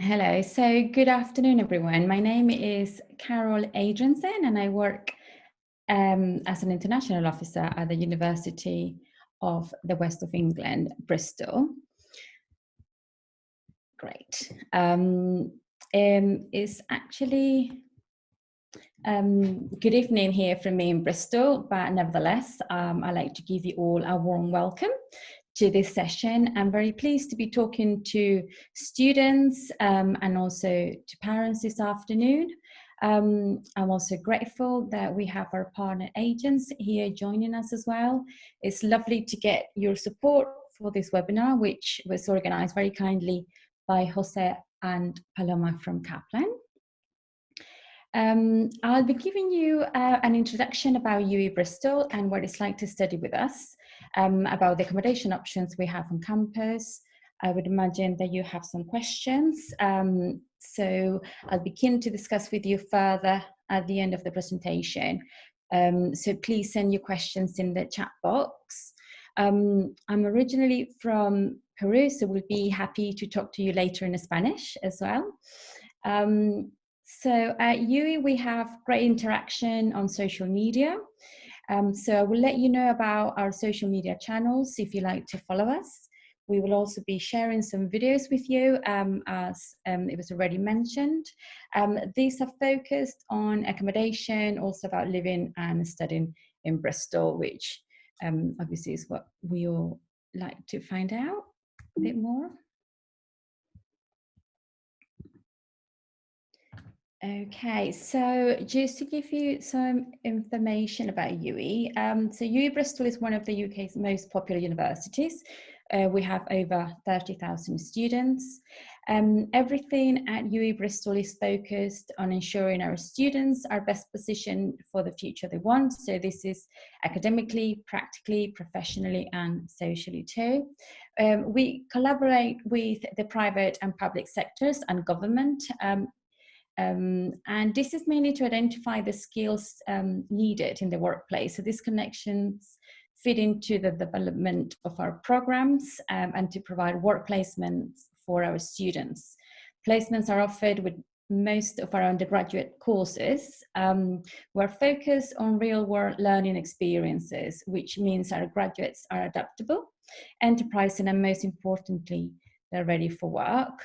Hello, so good afternoon, everyone. My name is Carol Adrianzen, and I work as an international officer at the University of the West of England, Bristol. Great. It's actually good evening here from me in Bristol, but nevertheless, I'd like to give you all a warm welcome to this session. I'm very pleased to be talking to students and also to parents this afternoon. I'm also grateful that we have our partner agents here joining us as well. It's lovely to get your support for this webinar, which was organized very kindly by Jose and Paloma from Kaplan. I'll be giving you an introduction about UWE Bristol and what it's like to study with us, about the accommodation options we have on campus. I would imagine that you have some questions, so I'll be keen to discuss with you further at the end of the presentation. So please send your questions in the chat box. I'm originally from Peru, so we'll be happy to talk to you later in Spanish as well. So at UWE, we have great interaction on social media. So I will let you know about our social media channels if you like to follow us. We will also be sharing some videos with you, as it was already mentioned. These are focused on accommodation, also about living and studying in Bristol, which obviously is what we all like to find out a bit more. Okay, so just to give you some information about UWE, so UWE Bristol is one of the UK's most popular universities. We have over 30,000 students. Everything at UWE Bristol is focused on ensuring our students are best positioned for the future they want. So this is academically, practically, professionally, and socially too. We collaborate with the private and public sectors and government. And this is mainly to identify the skills needed in the workplace. So these connections fit into the development of our programs and to provide work placements for our students. Placements are offered with most of our undergraduate courses. We're focused on real-world learning experiences, which means our graduates are adaptable, enterprising, and most importantly, they're ready for work.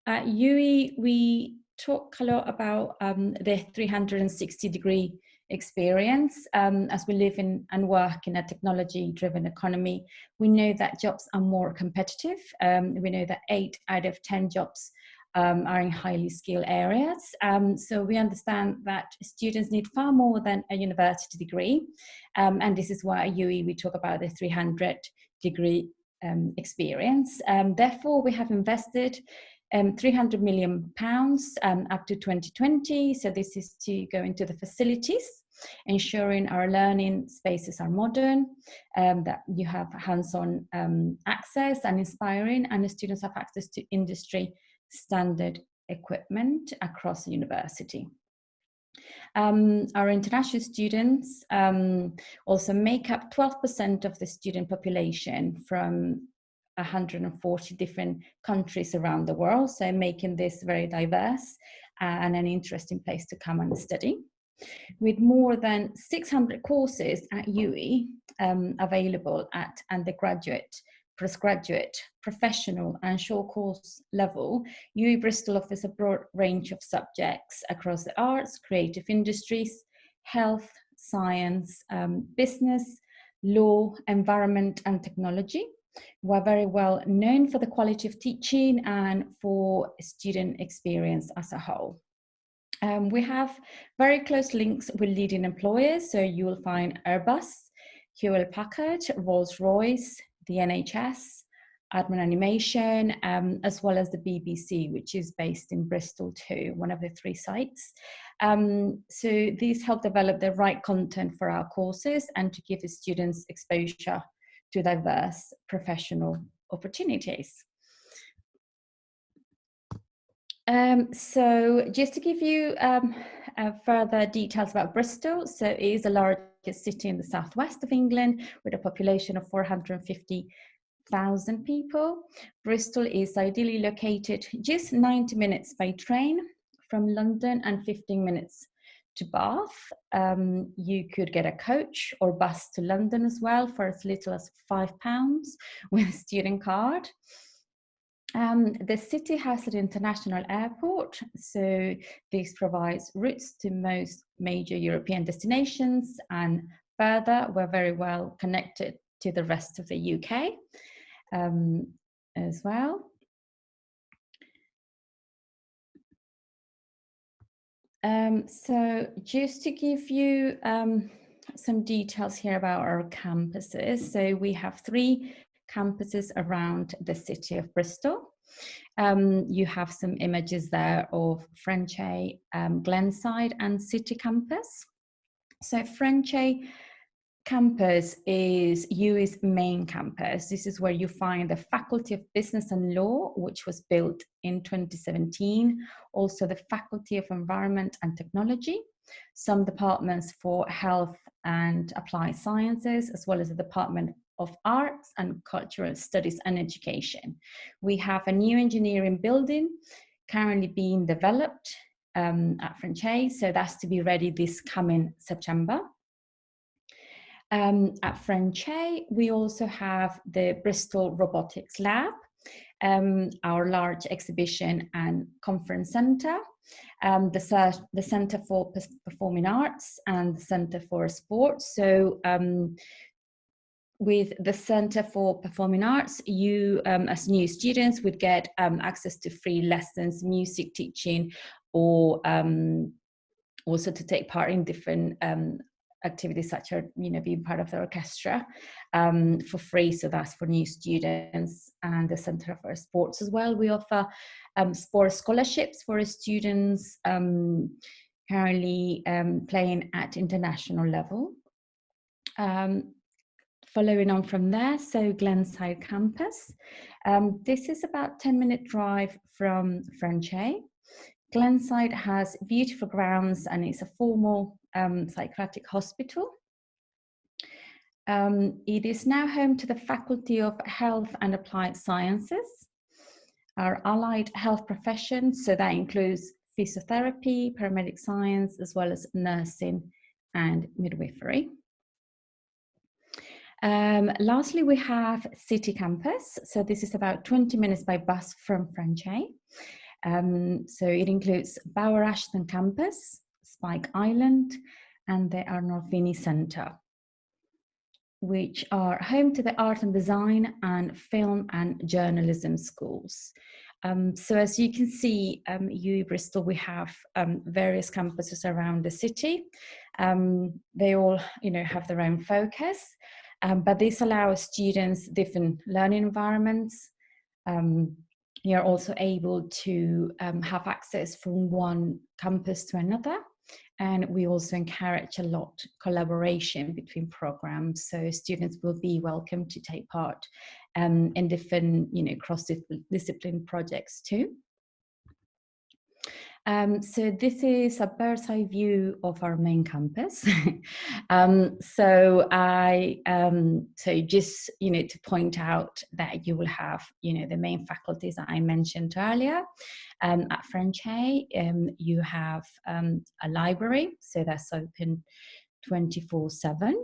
At UWE, we talk a lot about the 360-degree experience. As we live in and work in a technology-driven economy, we know that jobs are more competitive. We know that 8 out of 10 jobs are in highly skilled areas. So we understand that students need far more than a university degree. And this is why at UWE we talk about the 300-degree experience. Therefore, we have invested £300 million up to 2020. So this is to go into the facilities, ensuring our learning spaces are modern, that you have hands-on access and inspiring, and the students have access to industry standard equipment across the university. Our international students also make up 12% of the student population from 140 different countries around the world, so making this very diverse and an interesting place to come and study. With more than 600 courses at UWE available at undergraduate, postgraduate, professional and short course level, UWE Bristol offers a broad range of subjects across the arts, creative industries, health, science, business, law, environment and technology. We're very well known for the quality of teaching and for student experience as a whole. We have very close links with leading employers, so you will find Airbus, Hewlett-Packard, Rolls-Royce, the NHS, Admin Animation, as well as the BBC, which is based in Bristol too, one of the 3 sites. So these help develop the right content for our courses and to give the students exposure to diverse professional opportunities. So just to give you further details about Bristol, so it is the largest city in the southwest of England with a population of 1,000 people. Bristol is ideally located just 90 minutes by train from London and 15 minutes to Bath. You could get a coach or bus to London as well for as little as £5 with a student card. The city has an international airport, so this provides routes to most major European destinations, and further, we're very well connected to the rest of the UK as well. So just to give you some details here about our campuses. So we have 3 campuses around the city of Bristol. You have some images there of Frenchay, Glenside and City Campus. So Frenchay campus is UWE's main campus. This is where you find the Faculty of Business and Law, which was built in 2017. Also the Faculty of Environment and Technology, some departments for Health and Applied Sciences, as well as the Department of Arts and Cultural Studies and Education. We have a new engineering building currently being developed at Frenchay, so that's to be ready this coming September. At Frenchay, we also have the Bristol Robotics Lab, our large exhibition and conference centre, the Centre for Performing Arts and the Centre for Sports. So with the Centre for Performing Arts, you as new students would get access to free lessons, music teaching, or also to take part in different activities such as, being part of the orchestra for free. So that's for new students. And the Centre for Sports as well. We offer sports scholarships for students currently playing at international level. Following on from there, so Glenside campus. This is about 10-minute drive from Frenchay. Glenside has beautiful grounds and it's a formal psychiatric hospital. It is now home to the Faculty of Health and Applied Sciences, our allied health professions, so that includes physiotherapy, paramedic science, as well as nursing and midwifery. Lastly, we have City Campus. So this is about 20 minutes by bus from Frenchay. So it includes Bowyer Ashton Campus, Spike Island, and the Arnolfini Centre, which are home to the art and design and film and journalism schools. So as you can see, UWE Bristol, we have various campuses around the city. They all, have their own focus, but this allows students different learning environments. You're also able to have access from one campus to another. And we also encourage a lot collaboration between programs. So students will be welcome to take part in different, cross-discipline projects too. So this is a bird's eye view of our main campus. So just, to point out that you will have, the main faculties that I mentioned earlier. At Frenchay, you have a library, so that's open 24/7.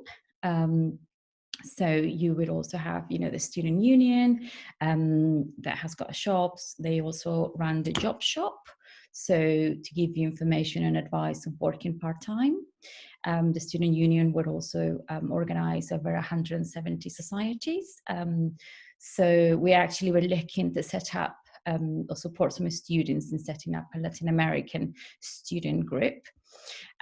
So you would also have, the student union that has got shops. They also run the job shop, so to give you information and advice of working part-time. The student union would also organize over 170 societies. So we actually were looking to set up or support some students in setting up a Latin American student group.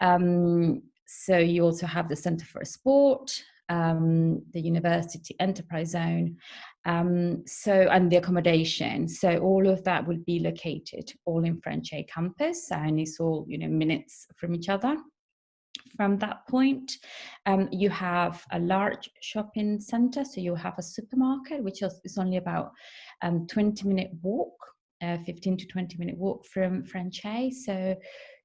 So you also have the Centre for Sport, the University Enterprise Zone, and the accommodation. So all of that will be located all in Frenchay campus, and it's all, minutes from each other. From that point, you have a large shopping centre, so you have a supermarket, which is only about 20-minute walk, 15 to 20-minute walk from Frenchay. So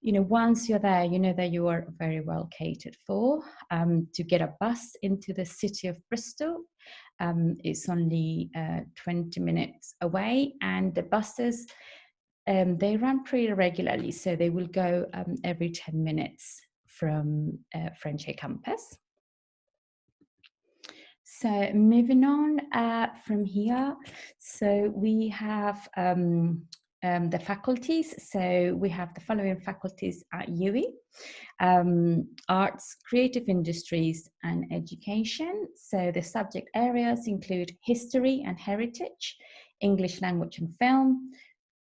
once you're there, you know that you are very well catered for. To get a bus into the city of Bristol, it's only 20 minutes away, and the buses, they run pretty regularly, so they will go every 10 minutes from French campus. So moving on from here, so we have the faculties. So we have the following faculties at UWE: arts, creative industries, and education. So the subject areas include history and heritage, English language and film,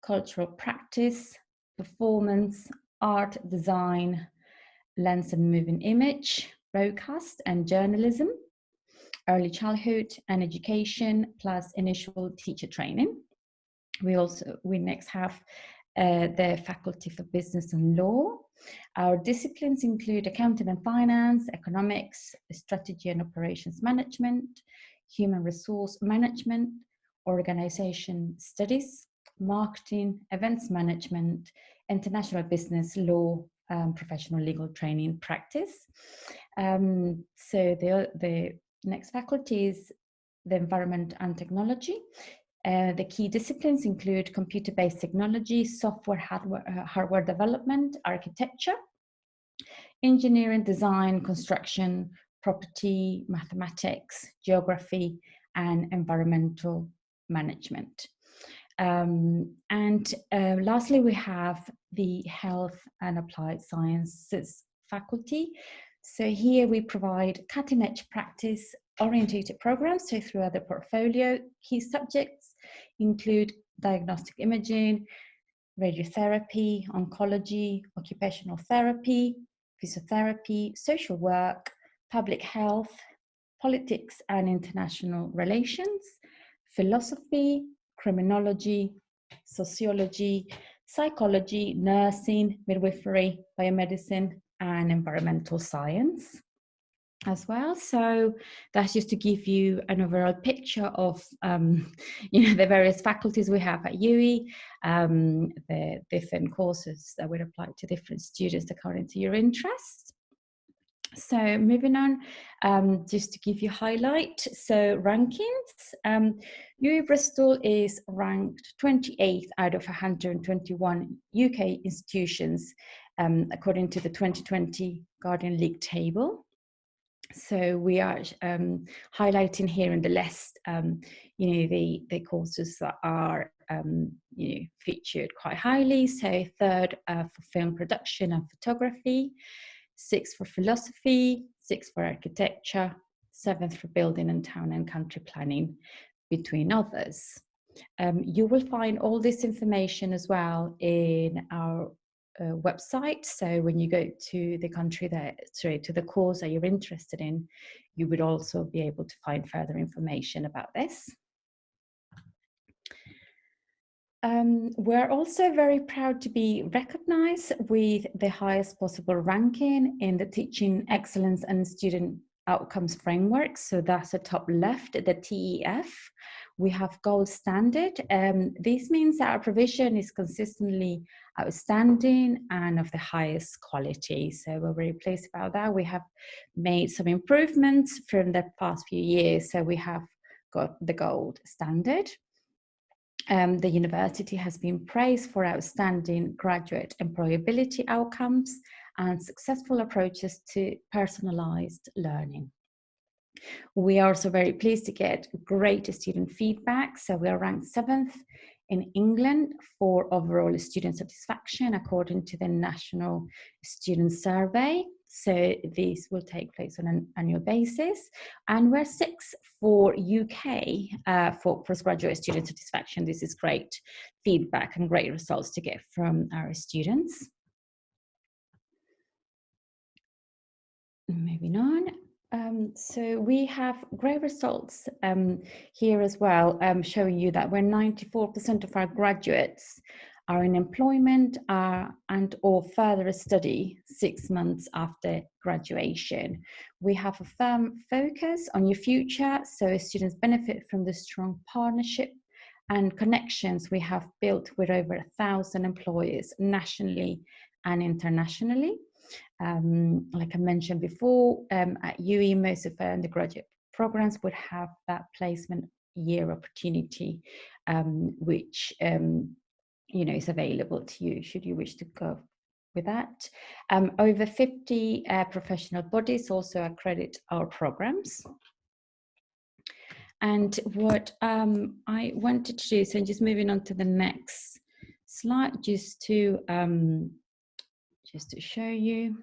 cultural practice, performance, art, design, lens and moving image, broadcast and journalism, early childhood and education, plus initial teacher training. We next have the Faculty for Business and Law. Our disciplines include accounting and finance, economics, strategy and operations management, human resource management, organization studies, marketing, events management, international business law, professional legal training practice. So the next faculty is the environment and technology. The key disciplines include computer-based technology, software, hardware development, architecture, engineering, design, construction, property, mathematics, geography, and environmental management. Lastly, we have the health and applied sciences faculty. So here we provide cutting-edge practice-oriented programs. So throughout the portfolio, key subjects include diagnostic imaging, radiotherapy, oncology, occupational therapy, physiotherapy, social work, public health, politics and international relations, philosophy, criminology, sociology, psychology, nursing, midwifery, biomedicine, and environmental science as well. So that's just to give you an overall picture of the various faculties we have at UWE, the different courses that would apply to different students according to your interests. So moving on, just to give you a highlight, so rankings, UWE Bristol is ranked 28th out of 121 UK institutions, according to the 2020 Guardian League table. So we are highlighting here in the list, the courses that are, featured quite highly. So third for film production and photography, 6th for philosophy, 6th for architecture, 7th for building and town and country planning, between others. You will find all this information as well in our website. So when you go to the course that you're interested in, you would also be able to find further information about this. We're also very proud to be recognized with the highest possible ranking in the Teaching Excellence and Student Outcomes Framework. So that's the top left, the TEF. We have gold standard. This means that our provision is consistently outstanding and of the highest quality. So we're very pleased about that. We have made some improvements from the past few years. So we have got the gold standard. The university has been praised for outstanding graduate employability outcomes and successful approaches to personalized learning. We are also very pleased to get great student feedback. So we are ranked 7th in England for overall student satisfaction according to the National Student Survey. So this will take place on an annual basis. And we're 6th for UK for postgraduate student satisfaction. This is great feedback and great results to get from our students. Moving on. So we have great results here as well, showing you that when 94% of our graduates are in employment and or further study 6 months after graduation. We have a firm focus on your future, so students benefit from the strong partnership and connections we have built with over 1,000 employers nationally and internationally. Like I mentioned before, at UWE, most of our undergraduate programs would have that placement year opportunity, which is available to you should you wish to go with that. Over 50 professional bodies also accredit our programs. And what I wanted to do, so just moving on to the next slide, just to show you.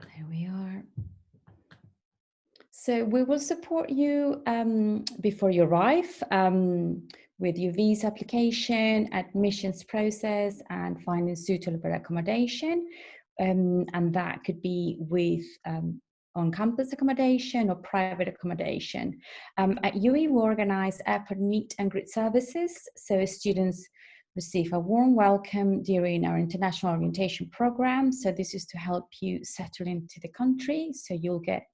There we are. So we will support you before you arrive with your visa application, admissions process, and finding suitable accommodation. And that could be with on-campus accommodation or private accommodation. At UWE, we organize airport meet and greet services, so students receive a warm welcome during our international orientation program. So this is to help you settle into the country, so you'll get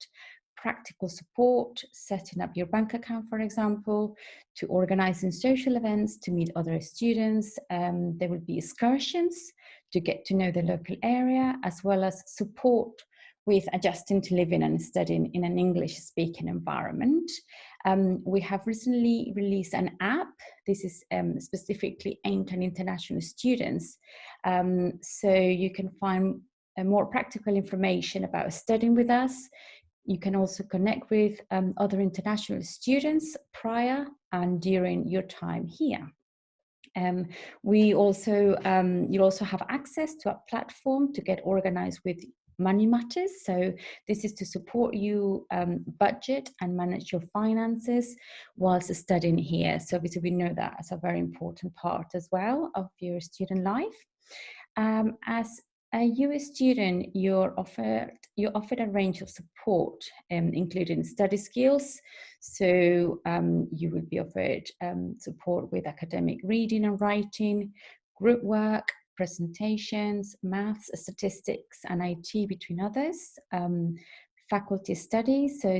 practical support, setting up your bank account, for example, to organizing social events, to meet other students. There will be excursions to get to know the local area, as well as support with adjusting to living and studying in an English-speaking environment. We have recently released an app. This is specifically aimed at international students. So you can find more practical information about studying with us. You can also connect with other international students prior and during your time here. You'll also have access to a platform to get organized with money matters. So this is to support you budget and manage your finances whilst studying here. So obviously we know that as a very important part as well of your student life. As a UWE student, you're offered a range of support, including study skills. So you will be offered support with academic reading and writing, group work, presentations, maths, statistics, and IT, between others. Faculty studies, so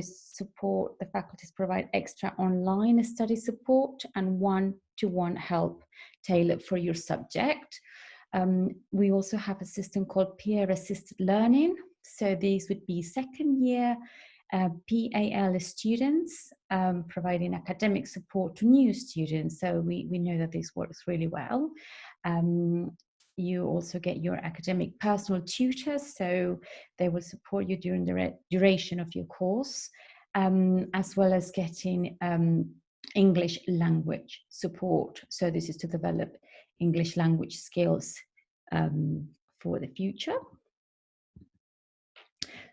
the faculties provide extra online study support and one-to-one help tailored for your subject. We also have a system called peer-assisted learning. So these would be second year PAL students providing academic support to new students. So we know that this works really well. You also get your academic personal tutors, so they will support you during the duration of your course, as well as getting English language support. So this is to develop English language skills for the future.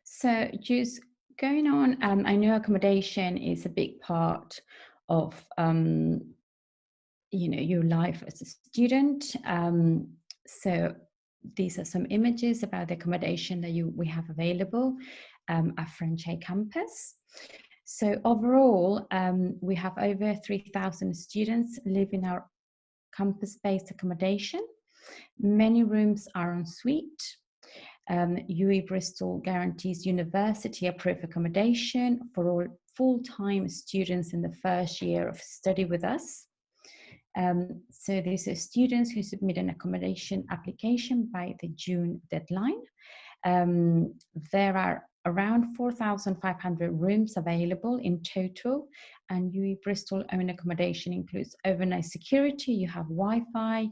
So just going on, I know accommodation is a big part of your life as a student. So these are some images about the accommodation that we have available at French campus. So overall, we have over 3,000 students live in our campus-based accommodation. Many rooms are en suite. UWE Bristol guarantees university-approved accommodation for all full-time students in the first year of study with us. So these are students who submit an accommodation application by the June deadline. There are around 4,500 rooms available in total, and UWE Bristol own accommodation includes overnight security, you have Wi-Fi,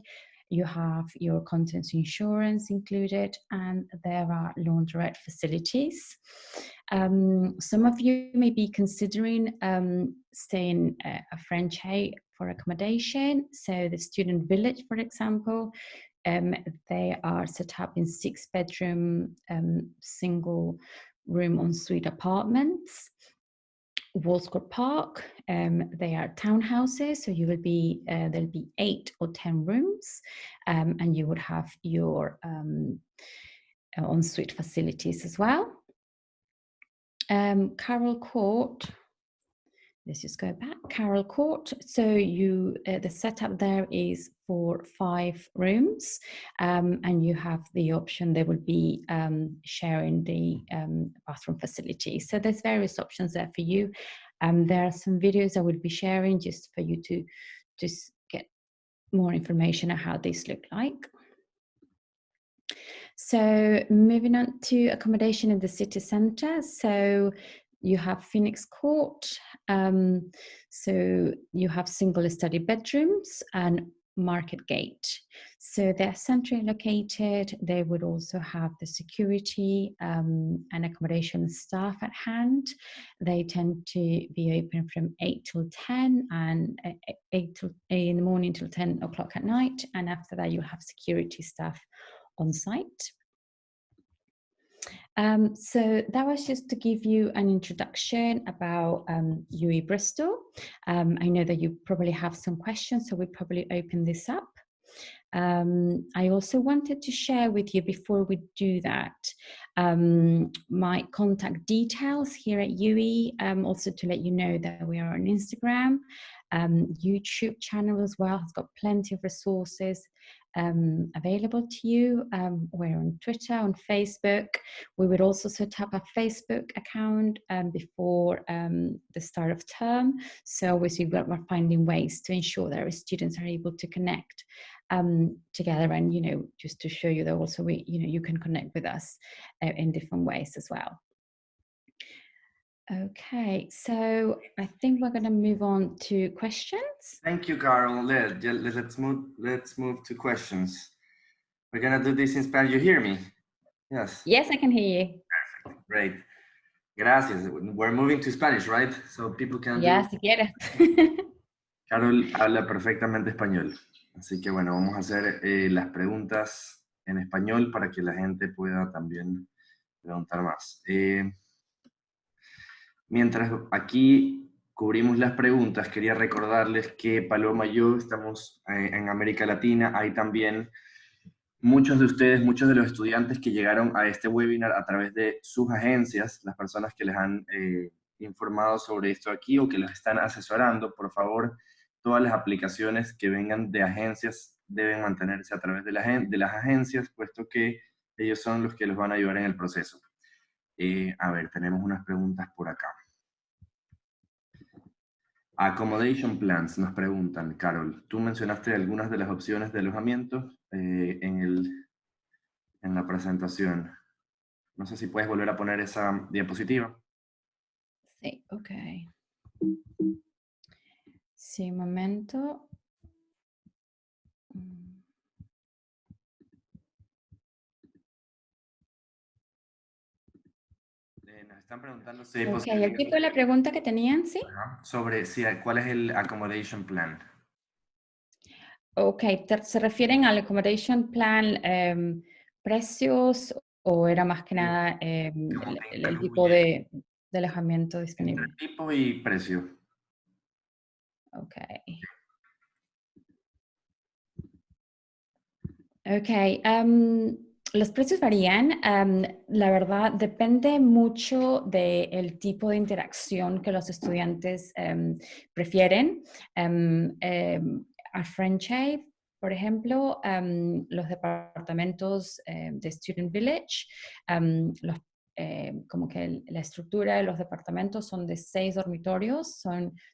you have your contents insurance included, and there are laundrette facilities. Some of you may be considering staying a French for accommodation. So the student village, for example, they are set up in 6-bedroom single room ensuite apartments. Walscourt Park, they are townhouses, so you will be there'll be 8 or 10 rooms, and you would have your ensuite facilities as well. Carol Court, let's just go back. Carol Court, so the setup there is for 5 rooms, and you have the option, they will be sharing the bathroom facilities. So there's various options there for you. There are some videos I will be sharing just for you to just get more information on how these look like. So moving on to accommodation in the city centre. So you have Phoenix Court. So you have single study bedrooms and Market Gate. So they're centrally located. They would also have the security and accommodation staff at hand. They tend to be open from 8 till 10 and 8 in the morning till 10 o'clock at night. And after that, you'll have security staff on site. So that was just to give you an introduction about UWE Bristol. I know that you probably have some questions, so we'll probably open this up. I also wanted to share with you, before we do that, my contact details here at UWE, also to let you know that we are on Instagram, YouTube channel as well, has got plenty of resources available to you. We're on Twitter, on Facebook. We would also set up a Facebook account before the start of term. So obviously we're finding ways to ensure that our students are able to connect together, and just to show you that also you can connect with us in different ways as well. Okay, so I think we're going to move on to questions. Thank you, Carol. Let's move to questions. We're going to do this in Spanish. You hear me? Yes. Yes, I can hear you. Perfect. Great. Gracias. We're moving to Spanish, right? So people can. Ya, si quieres. Carol habla perfectamente español. Así que bueno, vamos a hacer las preguntas en español para que la gente pueda también preguntar más. Mientras aquí cubrimos las preguntas, quería recordarles que Paloma y yo estamos en América Latina. Hay también muchos de ustedes, muchos de los estudiantes que llegaron a este webinar a través de sus agencias, las personas que les han informado sobre esto aquí o que los están asesorando. Por favor, todas las aplicaciones que vengan de agencias deben mantenerse a través de las agencias, puesto que ellos son los que los van a ayudar en el proceso. A ver, tenemos unas preguntas por acá. Accommodation plans, nos preguntan, Carol. Tú mencionaste algunas de las opciones de alojamiento en la presentación. No sé si puedes volver a poner esa diapositiva. Sí, ok. Sí, un momento. Nos están preguntando si Ok, el tipo de la pregunta que tenían, ¿sí? Sobre cuál es el accommodation plan. Ok, ¿se refieren al accommodation plan precios o era más que nada el tipo de alojamiento disponible? Entre tipo y precio. Ok. Ok, los precios varían. La verdad, depende mucho del tipo de interacción que los estudiantes prefieren. A franchise, por ejemplo, los departamentos de Student Village, como que la estructura de los departamentos son de 6 dormitorios,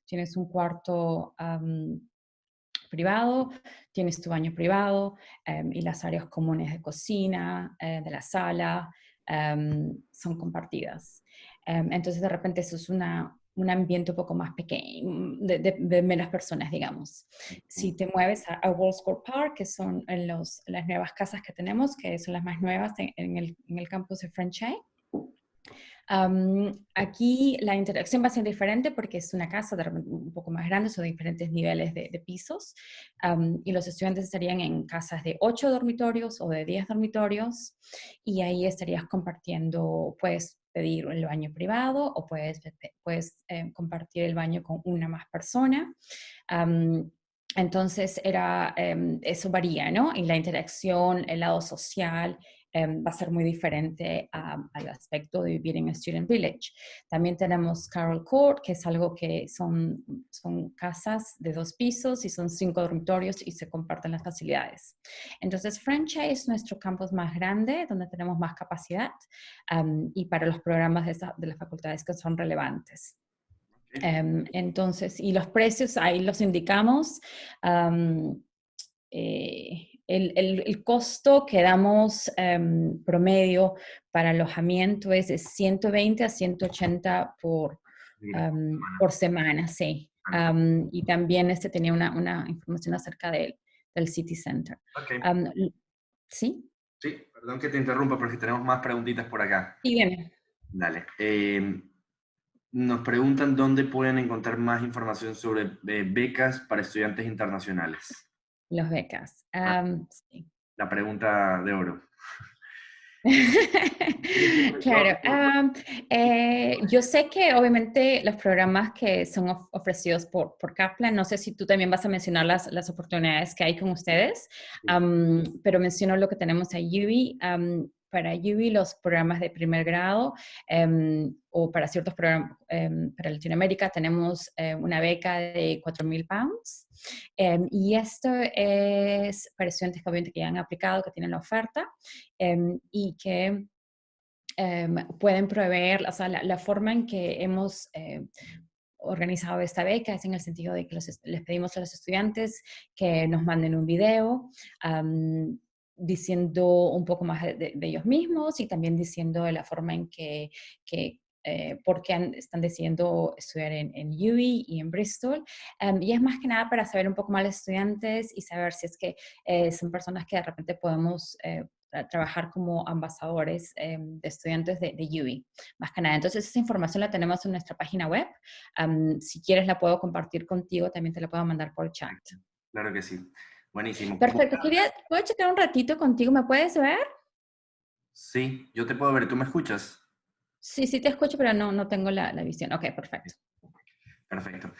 tienes un cuarto privado, tienes tu baño privado y las áreas comunes de cocina, de la sala, son compartidas. Entonces de repente eso es un ambiente un poco más pequeño, de menos personas, digamos. Si te mueves a Wolfscore Park, que son las nuevas casas que tenemos, que son las más nuevas en el campus de Franchise, aquí la interacción va a ser diferente porque es una casa de repente un poco más grande, son diferentes niveles de pisos, y los estudiantes estarían en casas de 8 dormitorios o de 10 dormitorios, y ahí estarías compartiendo, puedes pedir el baño privado o puedes compartir el baño con una más persona. Entonces eso varía, ¿no? Y la interacción, el lado social, va a ser muy diferente al aspecto de vivir en Student Village. También tenemos Carol Court, que es algo que son casas de 2 pisos y son 5 dormitorios y se comparten las facilidades. Entonces, Franchise es nuestro campus más grande, donde tenemos más capacidad y para los programas de las facultades que son relevantes. Entonces, y los precios ahí los indicamos. el costo que damos promedio para alojamiento es de 120 a 180 por semana, sí. Y también tenía una información acerca del City Center. Ok. ¿Sí? Sí, perdón que te interrumpa, porque tenemos más preguntitas por acá. Sí, bien. Dale. Nos preguntan dónde pueden encontrar más información sobre becas para estudiantes internacionales. Los becas. Sí. La pregunta de oro. Claro. Yo sé que obviamente los programas que son ofrecidos por Kaplan, no sé si tú también vas a mencionar las oportunidades que hay con ustedes, pero menciono lo que tenemos a UWE. Para UWE, los programas de primer grado o para ciertos programas para Latinoamérica tenemos una beca de 4,000 pounds. Y esto es para estudiantes que obviamente que ya han aplicado, que tienen la oferta y que pueden proveer, o sea, la forma en que hemos organizado esta beca es en el sentido de que les pedimos a los estudiantes que nos manden un video diciendo un poco más de ellos mismos y también diciendo de la forma en por qué están decidiendo estudiar en UWE y en Bristol. Y es más que nada para saber un poco más los estudiantes y saber si es que son personas que de repente podemos trabajar como ambasadores de estudiantes de UWE, más que nada. Entonces esa información la tenemos en nuestra página web. Si quieres la puedo compartir contigo, también te la puedo mandar por chat. Claro que sí. Buenísimo. Perfecto. ¿Puedo checar un ratito contigo? ¿Me puedes ver? Sí, yo te puedo ver. ¿Tú me escuchas? Sí, sí te escucho, pero no tengo la visión. Ok, perfecto. Perfecto.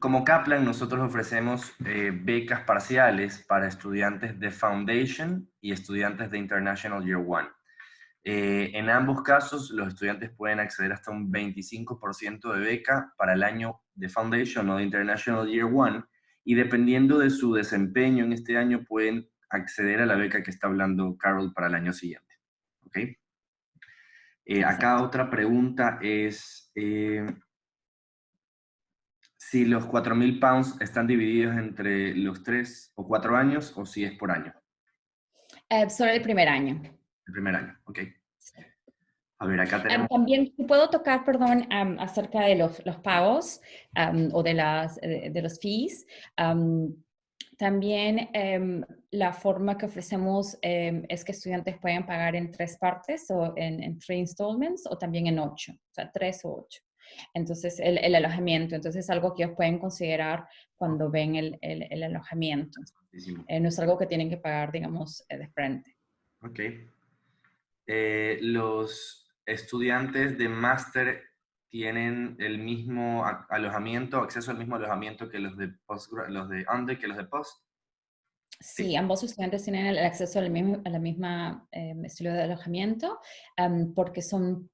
Como Kaplan, nosotros ofrecemos becas parciales para estudiantes de Foundation y estudiantes de International Year One. En ambos casos, los estudiantes pueden acceder hasta un 25% de beca para el año de Foundation o de International Year One, y dependiendo de su desempeño en este año, pueden acceder a la beca que está hablando Carol para el año siguiente. ¿Ok? Acá otra pregunta es si los 4,000 pounds están divididos entre los 3 o 4 años o si es por año. Solo el primer año. El primer año, ok. A ver, acá tenemos... También puedo tocar, perdón, acerca de los pagos o de los fees. También la forma que ofrecemos es que estudiantes pueden pagar en 3 partes o en 3 installments o también en 8, o sea, 3 o 8. Entonces, el alojamiento, entonces es algo que ellos pueden considerar cuando ven el alojamiento. No es algo que tienen que pagar, digamos, de frente. Ok. Los estudiantes de máster tienen el mismo alojamiento, acceso al mismo alojamiento que los de under, que los de post. Sí, ambos estudiantes tienen el acceso a la misma estilo de alojamiento porque son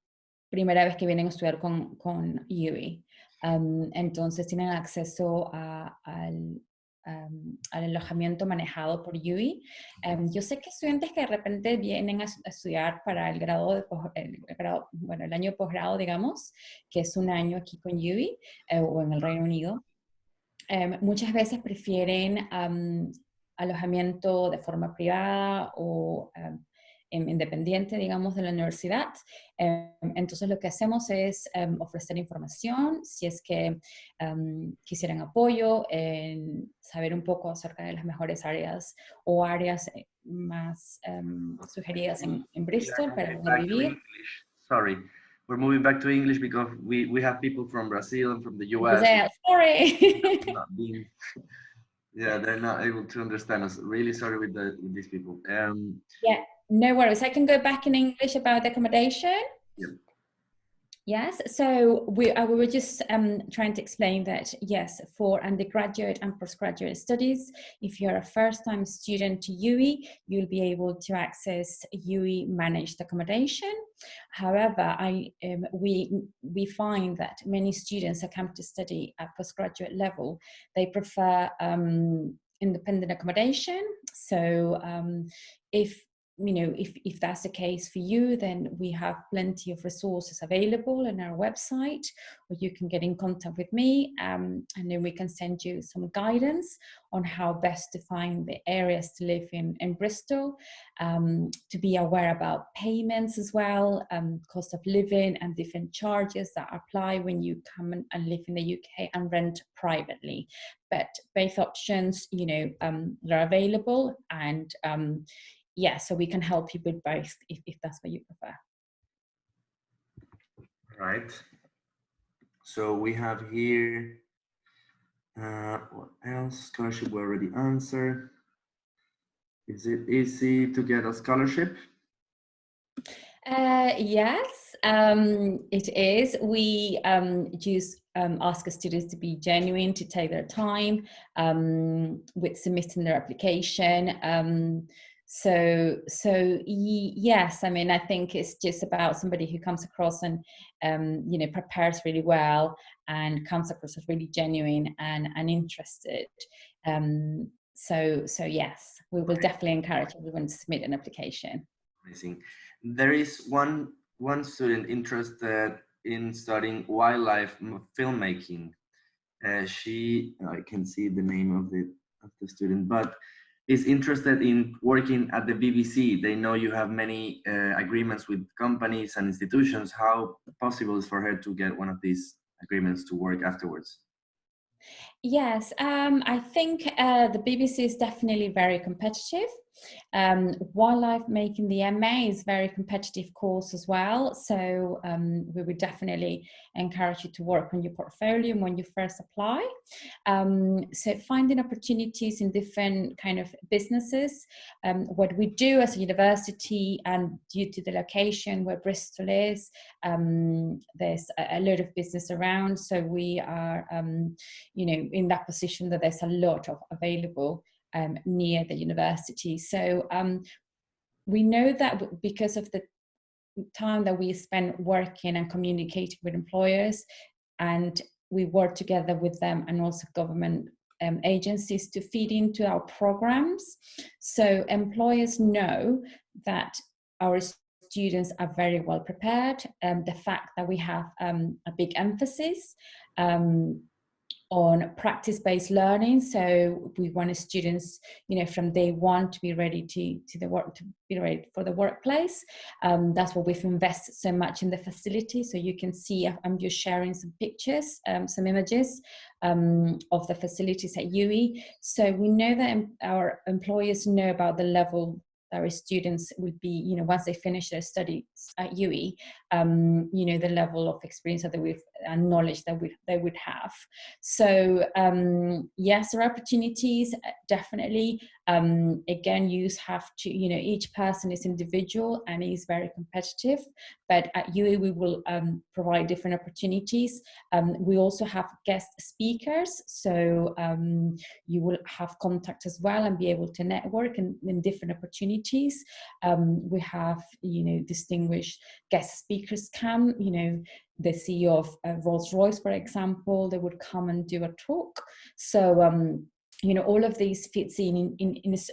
primera vez que vienen a estudiar con UWE. Entonces tienen acceso al alojamiento manejado por UWE. Yo sé que estudiantes que de repente vienen a estudiar para el grado el año de posgrado, digamos, que es un año aquí con UWE o en el Reino Unido, muchas veces prefieren alojamiento de forma privada o independiente, digamos, de la universidad. Entonces lo que hacemos es ofrecer información, si es que quisieran apoyo, en saber un poco acerca de las mejores áreas o áreas más sugeridas en Bristol para poder vivir. Sorry, we're moving back to English because we have people from Brazil and from the US. Sorry. Yeah, they're not able to understand us. Really sorry with these people. Yeah, no worries. I can go back in English about the accommodation. Yeah. Yes, so we were just trying to explain that, yes, for undergraduate and postgraduate studies, if you're a first-time student to UWE, you'll be able to access UWE managed accommodation. However, we find that many students that come to study at postgraduate level, they prefer independent accommodation. So if if that's the case for you, then we have plenty of resources available on our website, or you can get in contact with me, and then we can send you some guidance on how best to find the areas to live in Bristol, to be aware about payments as well, cost of living and different charges that apply when you come and live in the UK and rent privately. But both options, are available, and so we can help you with both if that's what you prefer. Right. So we have here, what else? Scholarship we already answered. Is it easy to get a scholarship? Yes, it is. We ask students to be genuine, to take their time with submitting their application. Yes, I mean, I think it's just about somebody who comes across and prepares really well and comes across as really genuine and interested. Yes, we will definitely encourage everyone to submit an application. Amazing. There is one student interested in studying wildlife filmmaking. I can see the name of the student, but is interested in working at the BBC. They know you have many agreements with companies and institutions. How possible is for her to get one of these agreements to work afterwards? Yes, I think the BBC is definitely very competitive. Wildlife making the MA is very competitive course as well. So we would definitely encourage you to work on your portfolio when you first apply. So finding opportunities in different kind of businesses. What we do as a university, and due to the location where Bristol is, there's a lot of business around. So we are, in that position that there's a lot of available near the university. So we know that because of the time that we spend working and communicating with employers, and we work together with them and also government agencies to feed into our programs. So employers know that our students are very well prepared. The fact that we have a big emphasis on practice-based learning, so we want students, from day one to be ready to be ready for the workplace. That's why we've invested so much in the facility. So you can see, I'm just sharing some pictures, some images of the facilities at UWE. So we know that our employers know about the level our students would be, once they finish their studies at UWE, the level of experience that and knowledge that they would have. So yes, there are opportunities, definitely. Again, you have to, each person is individual and is very competitive, but at UWE we will provide different opportunities. We also have guest speakers, so you will have contact as well and be able to network in different opportunities. We have, distinguished guest speakers come, the CEO of Rolls-Royce, for example, they would come and do a talk. So, all of these fits in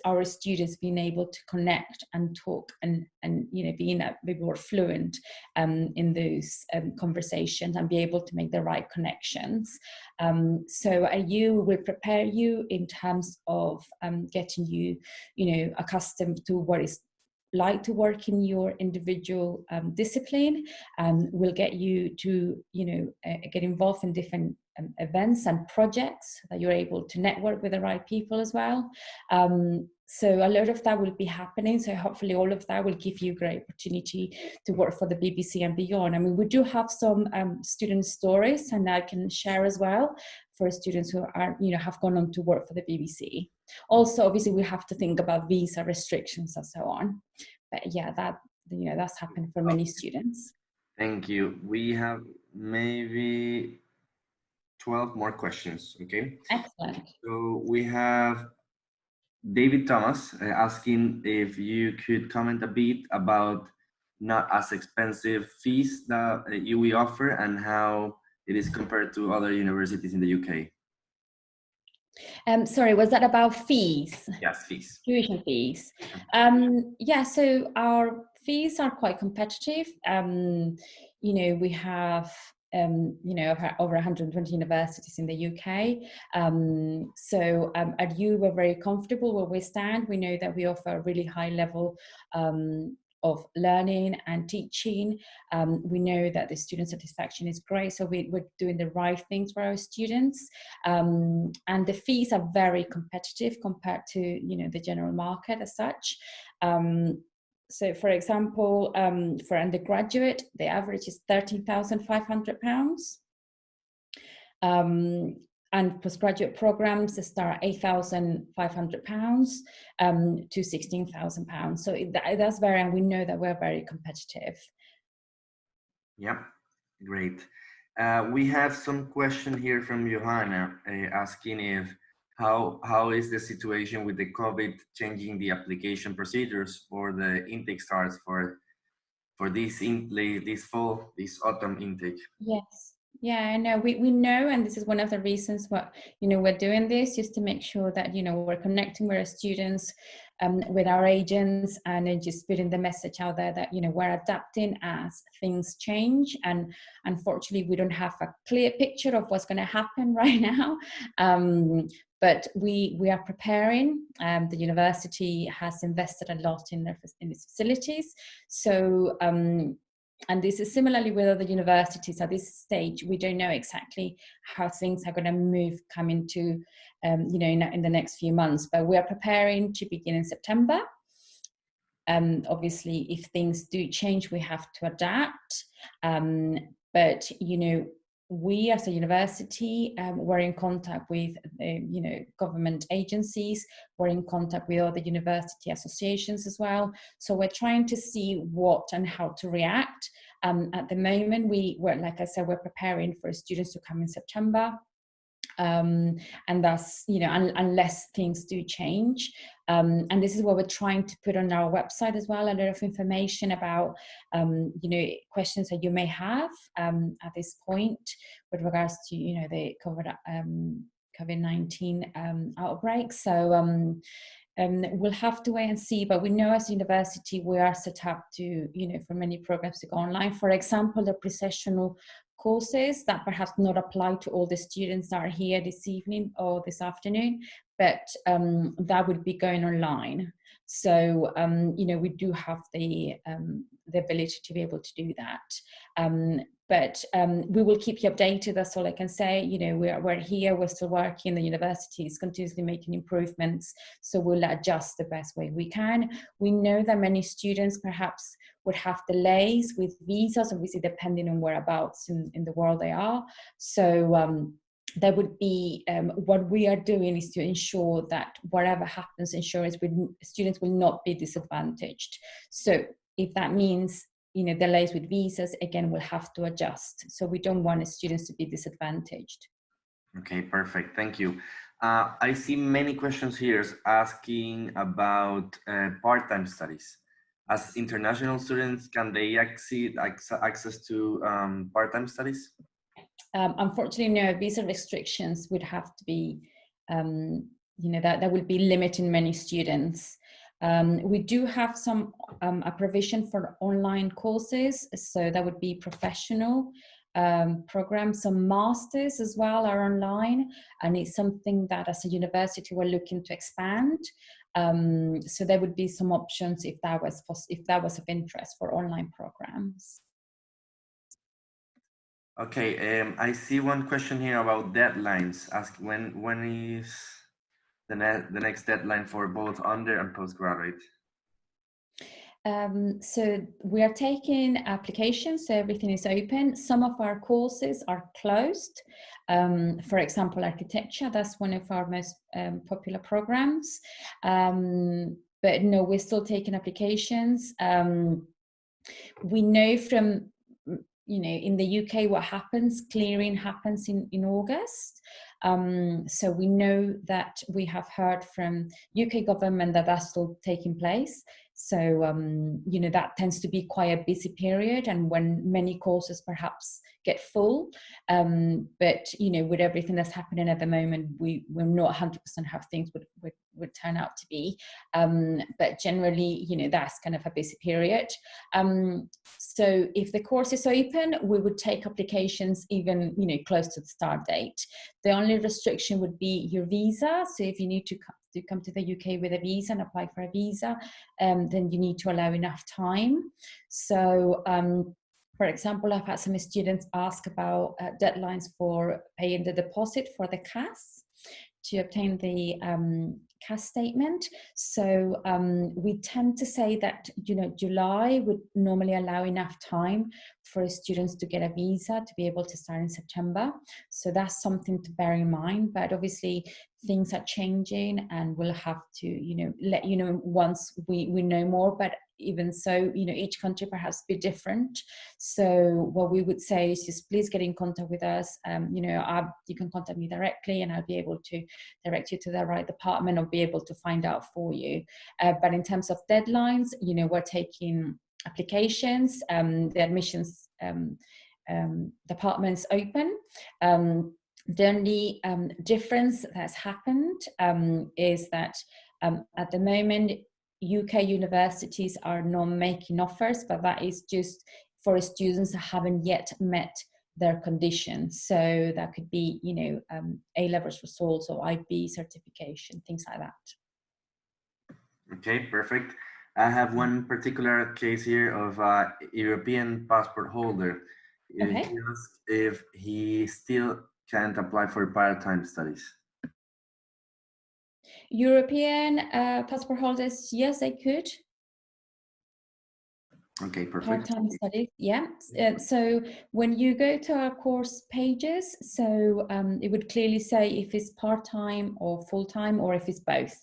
our students being able to connect and talk and being a bit more fluent in those conversations and be able to make the right connections. So you will prepare you in terms of getting you, accustomed to what is like to work in your individual discipline, will get you to get involved in different events and projects that you're able to network with the right people as well. So a lot of that will be happening. So hopefully all of that will give you a great opportunity to work for the BBC and beyond. I mean, we do have some student stories, and I can share as well for students who are, have gone on to work for the BBC. Also, obviously, we have to think about visa restrictions and so on. But yeah, that's happened for many students. Thank you. We have maybe 12 more questions, okay? Excellent. So we have David Thomas asking if you could comment a bit about not as expensive fees that we offer and how it is compared to other universities in the UK. Sorry, was that about fees? Yes, fees. Tuition fees. Yeah, so our fees are quite competitive. You know, we have you know, over 120 universities in the UK. At UWE, we're very comfortable where we stand. We know that we offer a really high level of learning and teaching. We know that the student satisfaction is great, so we're doing the right things for our students. And the fees are very competitive compared to, you know, the general market as such. So, for example, for undergraduate, the average is £13,500. And postgraduate programs start at £8,500 to £16,000. So that's very, and we know that we're very competitive. Yeah, great. We have some question here from Johanna asking if how is the situation with the COVID changing the application procedures for the intake starts for this fall, this autumn intake? Yes. Yeah, I know. We know, and this is one of the reasons why, you know, we're doing this, just to make sure that, you know, we're connecting with our students, with our agents, and then just putting the message out there that, you know, we're adapting as things change. And unfortunately, we don't have a clear picture of what's going to happen right now. But we are preparing. The university has invested a lot in its facilities. So and this is similarly with other universities. At this stage, we don't know exactly how things are going to move coming to, you know, in the next few months. But we are preparing to begin in September. Obviously, if things do change, we have to adapt. But, you know, we as a university, we're in contact with, you know, government agencies. We're in contact with other university associations as well. So we're trying to see what and how to react. At the moment, we're, like I said, we're preparing for students to come in September. And thus, you know, unless things do change. And this is what we're trying to put on our website as well, a lot of information about, you know, questions that you may have at this point with regards to, you know, the COVID-19 outbreak. So we'll have to wait and see, but we know as a university we are set up to, you know, for many programs to go online. For example, the pre-sessional courses that perhaps not apply to all the students that are here this evening or this afternoon, but that would be going online. So you know, we do have the ability to be able to do that. But we will keep you updated. That's all I can say. You know, we're here, we're still working, the university is continuously making improvements, so we'll adjust the best way we can. We know that many students perhaps would have delays with visas, obviously depending on whereabouts in the world they are. So there would be, what we are doing is to ensure that whatever happens, students will not be disadvantaged. So if that means, you know, delays with visas, again, we'll have to adjust. So we don't want students to be disadvantaged. Okay, perfect. Thank you. I see many questions here asking about part-time studies. As international students, can they access to part-time studies? Unfortunately, no. Visa restrictions would have to be, you know, that will be limiting many students. We do have some a provision for online courses, so that would be professional programs. Some masters as well are online, and it's something that as a university we're looking to expand. So there would be some options if that was of interest for online programs. Okay, I see one question here about deadlines. Ask when is the next deadline for both under and postgraduate? So we are taking applications, so everything is open. Some of our courses are closed. For example, architecture, that's one of our most popular programs. But no, we're still taking applications. We know from you know, in the UK, what happens, clearing happens in August. So we know that we have heard from UK government that that's still taking place. So, you know, that tends to be quite a busy period, and when many courses perhaps get full. But, you know, with everything that's happening at the moment, we're not 100% how things would turn out to be. But generally, you know, that's kind of a busy period. So if the course is open, we would take applications even, you know, close to the start date. The only restriction would be your visa. So if you need to come to the UK with a visa and apply for a visa, then you need to allow enough time. So, for example, I've had some students ask about deadlines for paying the deposit for the CAS to obtain the CAS statement. So we tend to say that, you know, July would normally allow enough time for students to get a visa to be able to start in September. So that's something to bear in mind. But obviously things are changing, and we'll have to, you know, let you know once we know more. But even so, you know, each country perhaps be different. So what we would say is just please get in contact with us. You know, you can contact me directly, and I'll be able to direct you to the right department or be able to find out for you. But in terms of deadlines, you know, we're taking applications. The admissions department's open. The only difference that's happened is that at the moment, UK universities are not making offers, but that is just for students that haven't yet met their conditions. So that could be, you know, A-levels results or IB certification, things like that. Okay, perfect. I have one particular case here of a European passport holder. Okay. He asked if he still can't apply for part-time studies. European passport holders, yes, they could. Okay, perfect. Part-time studies, yeah. So when you go to our course pages, so it would clearly say if it's part-time or full-time, or if it's both.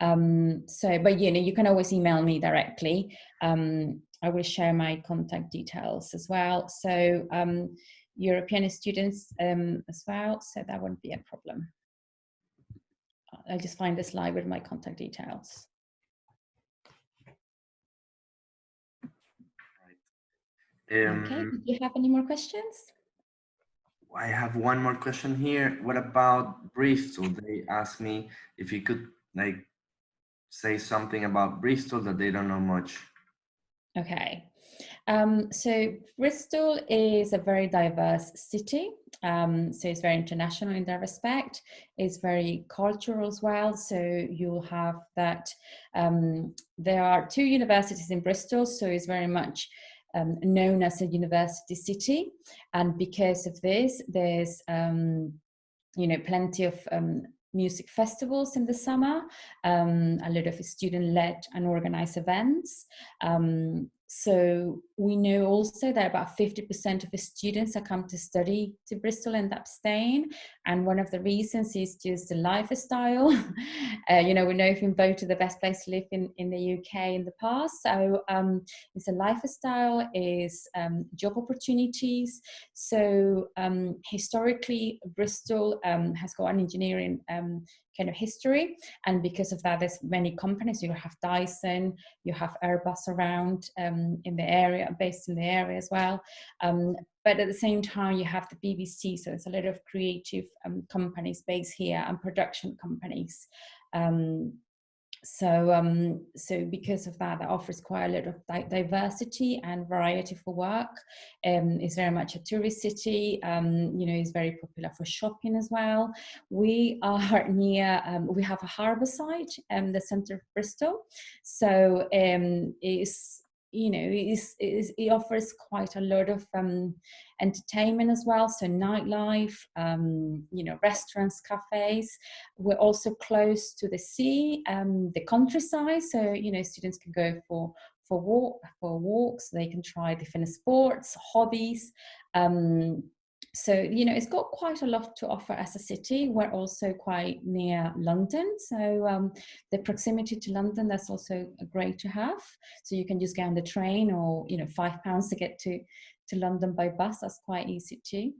So, but you know, you can always email me directly. I will share my contact details as well. So European students as well, so that won't be a problem. I'll just find the slide with my contact details. Okay, do you have any more questions? I have one more question here. What about Bristol? They asked me if you could like say something about Bristol that they don't know much. Okay. So Bristol is a very diverse city. So it's very international in that respect. It's very cultural as well. So you'll have that. There are 2 universities in Bristol, so it's very much known as a university city. And because of this, there's you know, plenty of music festivals in the summer, a lot of student-led and organized events. So we know also that about 50% of the students that come to study to Bristol end up staying. And one of the reasons is just the lifestyle. You know, we know we've been voted the best place to live in the UK in the past. So it's a lifestyle, is job opportunities. So historically, Bristol has got an engineering kind of history, and because of that, there's many companies. You have Dyson, you have Airbus around in the area, based in the area as well. But at the same time, you have the BBC, so there's a lot of creative companies based here, and production companies. So because of that, that offers quite a lot of diversity and variety for work. It's very much a tourist city. You know, it's very popular for shopping as well. We are near, we have a harbour site in the centre of Bristol. So it's, you know, it offers quite a lot of entertainment as well. So nightlife, you know, restaurants, cafes. We're also close to the sea, the countryside. So, you know, students can go for walks. They can try different sports, hobbies. So, you know, it's got quite a lot to offer as a city. We're also quite near London. So the proximity to London, that's also great to have. So you can just get on the train, or, you know, £5 to get to to London by bus. That's quite easy too.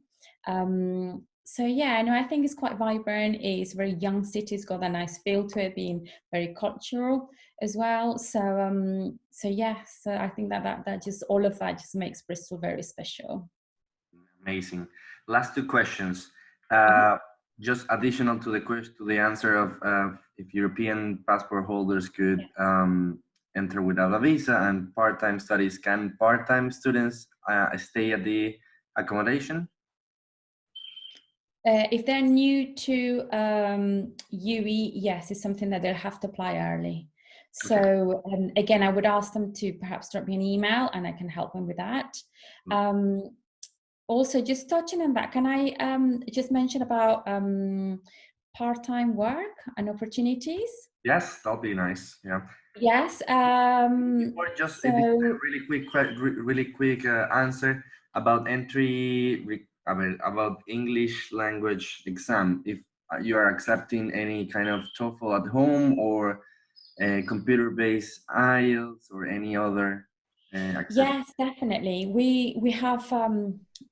So yeah, no, I think it's quite vibrant. It's a very young city. It's got a nice feel to it, being very cultural as well. So yeah, so I think that just all of that just makes Bristol very special. Amazing. Last two questions. Mhm. Just additional to the answer of if European passport holders could enter without a visa and part-time studies, can part-time students stay at the accommodation? If they're new to UWE, yes, it's something that they'll have to apply early. Okay. So again, I would ask them to perhaps drop me an email and I can help them with that. Also, just touching on that, can I just mention about part-time work and opportunities? Yes, that'll be nice. Yeah. Yes. Or just if it's a So really quick answer about about English language exam. If you are accepting any kind of TOEFL at home or computer-based IELTS or any other accept. yes, definitely. We have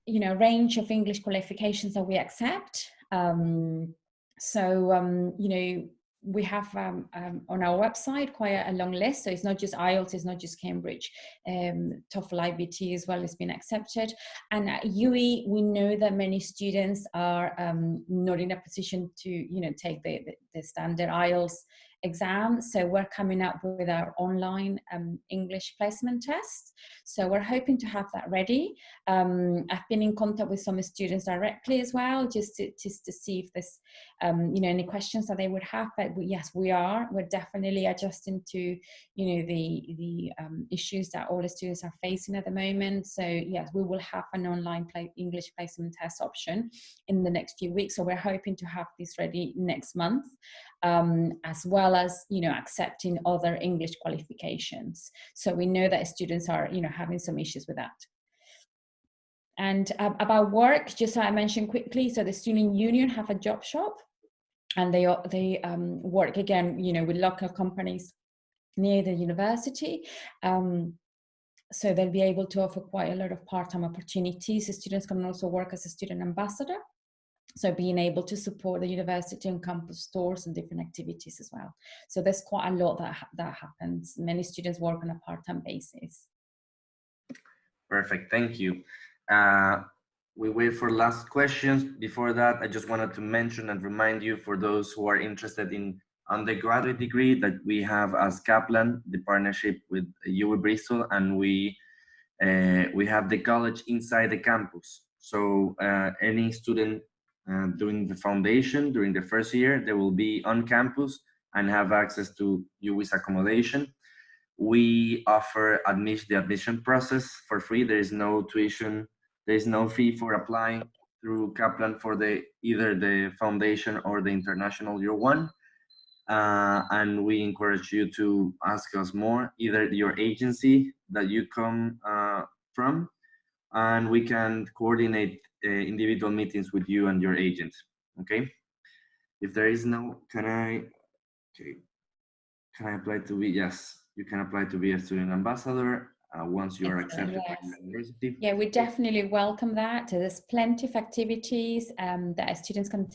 you know, a range of English qualifications that we accept. You know, we have on our website quite a long list. So it's not just IELTS, it's not just Cambridge. TOEFL IBT as well has been accepted. And at UWE, we know that many students are not in a position to, you know, take the standard IELTS exam. So we're coming up with our online English placement test. So we're hoping to have that ready. I've been in contact with some students directly as well, just to see if there's you know, any questions that they would have. But yes, we're definitely adjusting to, you know, the issues that all the students are facing at the moment. So yes, we will have an online English placement test option in the next few weeks. So we're hoping to have this ready next month, as well as, you know, accepting other English qualifications. So we know that students are, you know, having some issues with that. And about work, just so I mentioned quickly, so the student union have a job shop, and they work again, you know, with local companies near the university. So they'll be able to offer quite a lot of part-time opportunities. The students can also work as a student ambassador. So being able to support the university on campus stores and different activities as well. So there's quite a lot that happens. Many students work on a part-time basis. Perfect, thank you. We wait for last questions. Before that, I just wanted to mention and remind you, for those who are interested in undergraduate degree, that we have as Kaplan the partnership with UWE Bristol, and we have the college inside the campus. So any student doing the foundation during the first year, they will be on campus and have access to UWE's accommodation. We offer the admission process for free. There is no tuition, there is no fee for applying through Kaplan for either the foundation or the international year one. And we encourage you to ask us more, either your agency that you come from, and we can coordinate individual meetings with you and your agent. Okay. If there is no, can I apply to be? Yes, you can apply to be a student ambassador once you are Excellent, accepted by yes. the university. Yeah, we definitely welcome that. There's plenty of activities that students can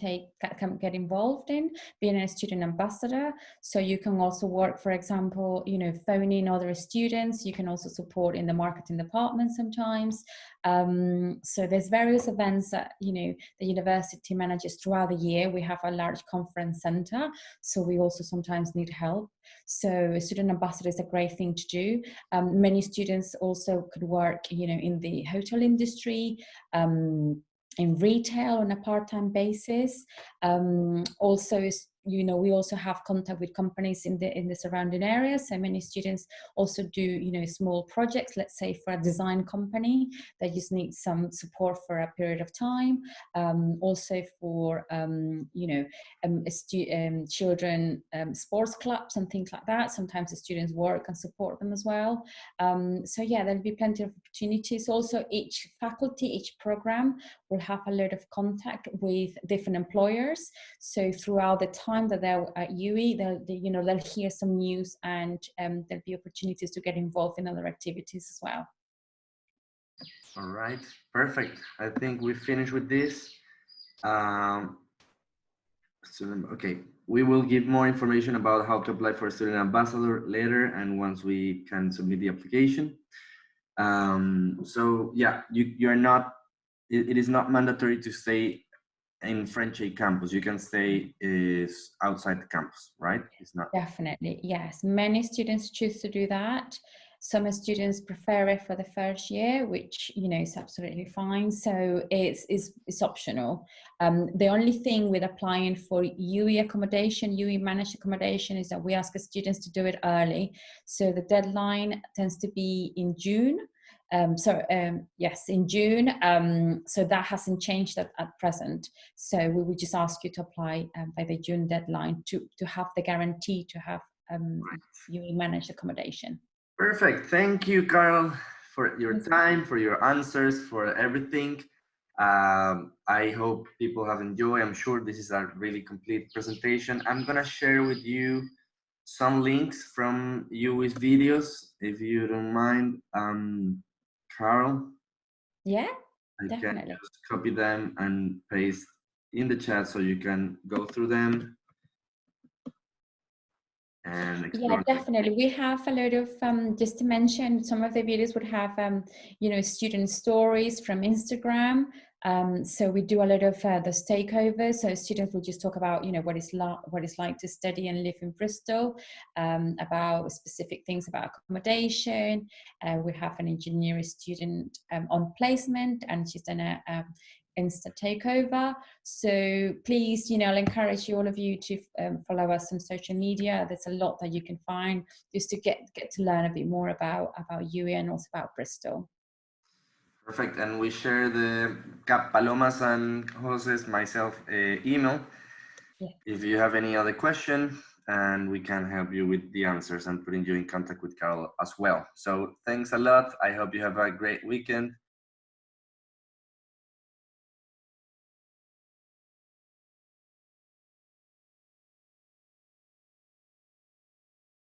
get involved in, being a student ambassador. So you can also work, for example, you know, phoning other students. You can also support in the marketing department sometimes. So there's various events that, you know, the university manages throughout the year. We have a large conference center, so we also sometimes need help. So a student ambassador is a great thing to do. Many students also could work, you know, in the hotel industry, in retail on a part-time basis. Also, you know, we also have contact with companies in the surrounding areas. So many students also do, you know, small projects, let's say for a design company that just needs some support for a period of time. Also for, you know, children sports clubs and things like that. Sometimes the students work and support them as well. So yeah, there'll be plenty of opportunities. Also, each faculty, each program will have a lot of contact with different employers. So throughout the time that they're at UWE, they'll hear some news, and there'll be opportunities to get involved in other activities as well. All right, perfect. I think we finished with this. Okay, we will give more information about how to apply for a student ambassador later and once we can submit the application. So yeah, you're not, it is not mandatory to stay in French A campus. You can stay outside the campus, right? It's not. Definitely, yes. Many students choose to do that. Some students prefer it for the first year, which is absolutely fine. So it's optional. The only thing with applying for UWE accommodation, UWE managed accommodation, is that we ask the students to do it early. So the deadline tends to be in June. Yes, in June. So that hasn't changed at present. So we would just ask you to apply by the June deadline to have the guarantee to have UWE managed accommodation. Perfect. Thank you, Carol, for your time, for your answers, for everything. I hope people have enjoyed. I'm sure this is a really complete presentation. I'm gonna share with you some links from UWE's videos, if you don't mind, Carol. Yeah, I definitely. can just copy them and paste in the chat so you can go through them and explore. Yeah, definitely. We have a lot of, just to mention, some of the videos would have, student stories from Instagram. So we do a lot of the takeovers. So students will just talk about, what it's like to study and live in Bristol, about specific things about accommodation. We have an engineering student on placement, and she's done a Insta takeover. So please, I'll encourage all of you to follow us on social media. There's a lot that you can find just to get to learn a bit more about UWE and also about Bristol. Perfect. And we share the Paloma's and Jose's, myself, email. Yeah. If you have any other question, and we can help you with the answers and putting you in contact with Carol as well. So thanks a lot. I hope you have a great weekend.